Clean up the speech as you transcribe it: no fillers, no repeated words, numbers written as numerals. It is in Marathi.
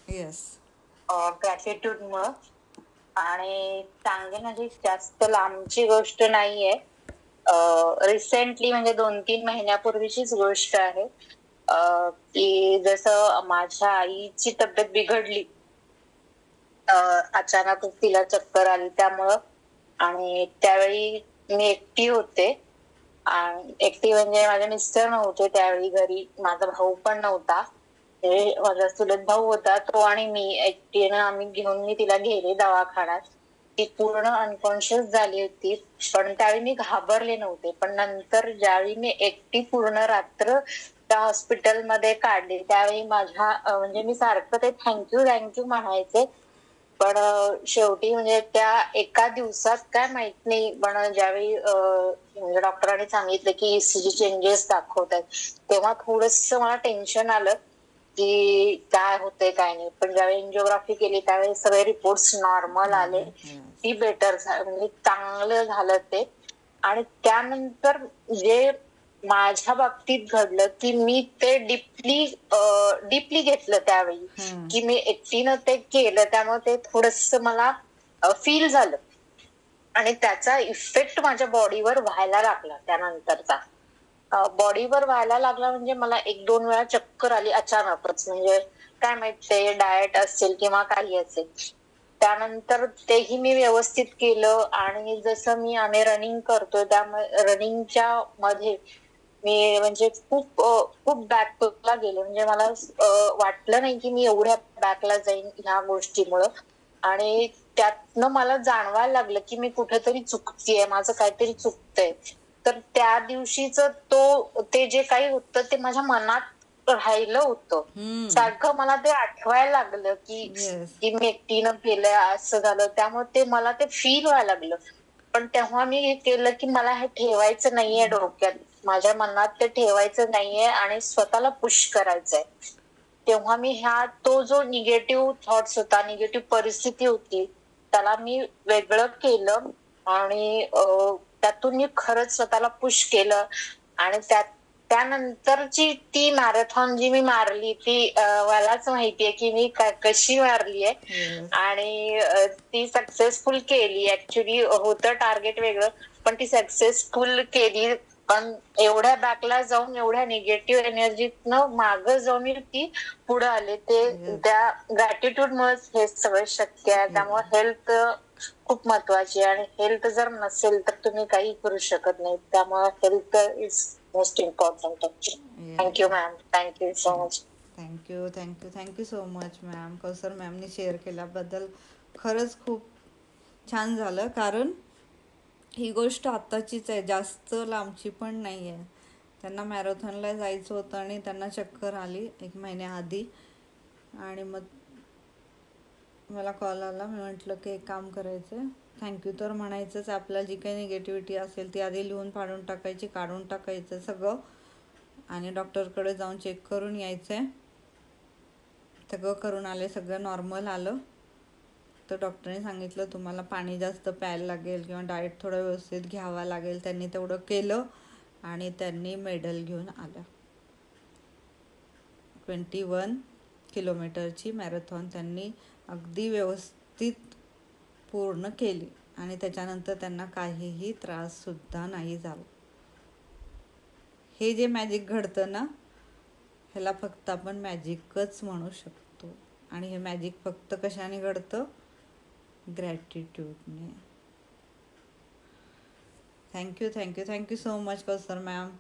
येस. ग्रॅटिट्यूडमुळं. आणि सांगेन म्हणजे जास्त लांबची गोष्ट नाहीये. रिसेंटली म्हणजे 2-3 महिन्यापूर्वीचीच गोष्ट आहे. की जसं माझ्या आईची तब्येत बिघडली. अचानकच तिला चक्कर आली त्यामुळं. आणि त्यावेळी मी एकटी होते. आणि एकटी म्हणजे माझे मिस्टर नव्हते त्यावेळी घरी. माझा भाऊ पण नव्हता. म्हणजे माझा चुलत भाऊ होता तो आणि मी एकटीनं मी तिला गेले दवाखान्यात. ती पूर्ण अनकॉन्शियस झाली होती. पण त्यावेळी मी घाबरले नव्हते. पण नंतर ज्यावेळी मी एकटी पूर्ण रात्र त्या हॉस्पिटलमध्ये काढली त्यावेळी म्हणजे मी सारखं ते थँक यू म्हणायचे. पण शेवटी म्हणजे त्या एका दिवसात काय माहित नाही, पण ज्यावेळी म्हणजे डॉक्टरांनी सांगितलं की ईसीजी चेंजेस दाखवतायत, तेव्हा थोडंसं मला टेन्शन आलं की काय होतंय काय नाही. पण ज्यावेळी एन्जिओग्राफी केली त्यावेळी सगळे रिपोर्ट्स नॉर्मल आले. ती बेटर म्हणजे चांगलं झालं ते. आणि त्यानंतर जे माझ्या बाबतीत घडलं की मी ते डीपली घेतलं त्यावेळी, की मी एकटीनं ते केलं त्यामुळे ते थोडंसं मला फील झालं. आणि त्याचा इफेक्ट माझ्या बॉडीवर व्हायला लागला त्यानंतरचा. बॉडीवर व्हायला लागला म्हणजे मला 1-2 वेळा चक्कर आली अचानकच. म्हणजे काय माहित ते डाएट असेल किंवा काही असेल. त्यानंतर तेही मी व्यवस्थित केलं आणि जसं आम्ही रनिंग करतोय त्यामुळे रनिंगच्या मध्ये मी म्हणजे खूप बॅकला गेले. म्हणजे मला वाटलं नाही की मी एवढ्या बॅकला जाईन ह्या गोष्टीमुळं. आणि त्यातनं मला जाणवायला लागलं की मी कुठेतरी चुकतीये, माझं काहीतरी चुकतंय. तर त्या दिवशीचं ते जे काही होतं ते माझ्या मनात राहिलं होतं. सारखं मला ते आठवायला लागलं की येस. मी एकटीनं केलंय असं झालं. त्यामुळे मला ते फील व्हायला लागलं. पण तेव्हा मी हे केलं की मला हे ठेवायचं नाहीये डोक्यात. माझ्या मनात ते ठेवायचं नाहीये आणि स्वतःला पुश करायचंय. तेव्हा मी तो जो निगेटिव्ह थॉट्स होता, निगेटिव्ह परिस्थिती होती, त्याला मी वेगळं केलं. आणि त्यातून मी खरंच स्वतःला पुश केलं. आणि त्यानंतरची ती मॅरेथॉन जी मी मारली ती मलाच माहितीये की मी कशी मारलीये. येस. आणि ती सक्सेसफुल केली. ऍक्च्युली होतं टार्गेट वेगळं, पण ती सक्सेसफुल केली. पण एवढ्या बॅकला जाऊन एवढ्या निगेटिव्ह एनर्जीतनं मागं जाऊन मी ती पुढे आले. ते येस. त्या ग्रॅटिट्यूडमुळेच हे सगळं शक्य आहे. त्यामुळे हेल्थ खूप महत्वाची आहे. आणि हेल्थ जर नसेल तर तुम्ही काही करू शकत नाही. त्यामुळे health is most important. Thank you ma'am. Thank you so much. Thank you so much ma'am. Kausar मॅमनी शेअर केल्याबद्दल खरंच खूप छान झालं. कारण ही गोष्ट आत्ताचीच आहे, जास्त लांबची पण नाही आहे. त्यांना मॅरेथॉनला जायचं होतं आणि त्यांना चक्कर आली 1 महिन्याआधी. आणि मग मला कॉल आला. मी म्हटलं की एक काम करायचं आहे, थँक्यू तर म्हणायचंच. आपल्याला जी काही निगेटिव्हिटी असेल ती आधी लिहून काढून टाकायचं सगळं. आणि डॉक्टरकडे जाऊन चेक करून यायचं आहे. सगळं करून आले, सगळं नॉर्मल आलं. तर डॉक्टरने सांगितलं तुम्हाला पाणी जास्त प्यायला लागेल किंवा डाएट थोडं व्यवस्थित घ्यावा लागेल. त्यांनी तेवढं केलं आणि त्यांनी मेडल घेऊन आलं. 21 किलोमीटरची मॅरेथॉन त्यांनी अगदी व्यवस्थित पूर्ण केली. आणि त्याच्यानंतर त्यांना काहीही त्राससुद्धा नाही झाला. हे जे मॅजिक घडतं ना, ह्याला फक्त आपण मॅजिकच म्हणू शकतो. आणि हे मॅजिक फक्त कशाने घडतं? ग्रॅटिट्यूडने. Thank you so much Kausar ma'am.